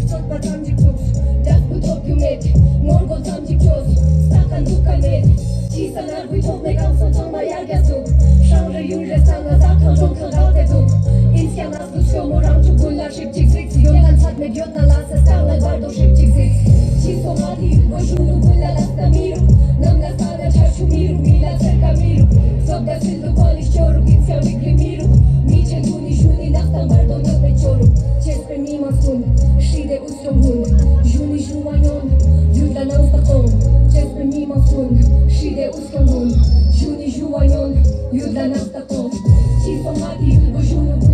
Stoppa tamjiktos Das butokumet Morgol tamjiktos Stakan dukamet Tisanar buitoknek amson tongma yargasuk Shangre yunre stanga zakan jonkan gauteduk Insianas busyomo ramchu gullar shipchik zix Yondan satmek yotna lasa stangla bardo shipchik zix Chiso mati Boshunu gulla lasta miru Namla stana charchu miru Mila cerca miru Sobda sildu polish choru Insia wigli miru Michen duni shuni Nachtan bardo nyote choru Chespe mima sun Shide usrom hun Juni jumayon Yudla naustakon Chespe mima sun Shide usrom hun Juni jumayon Yudla naustakon Chiso mati Boshunu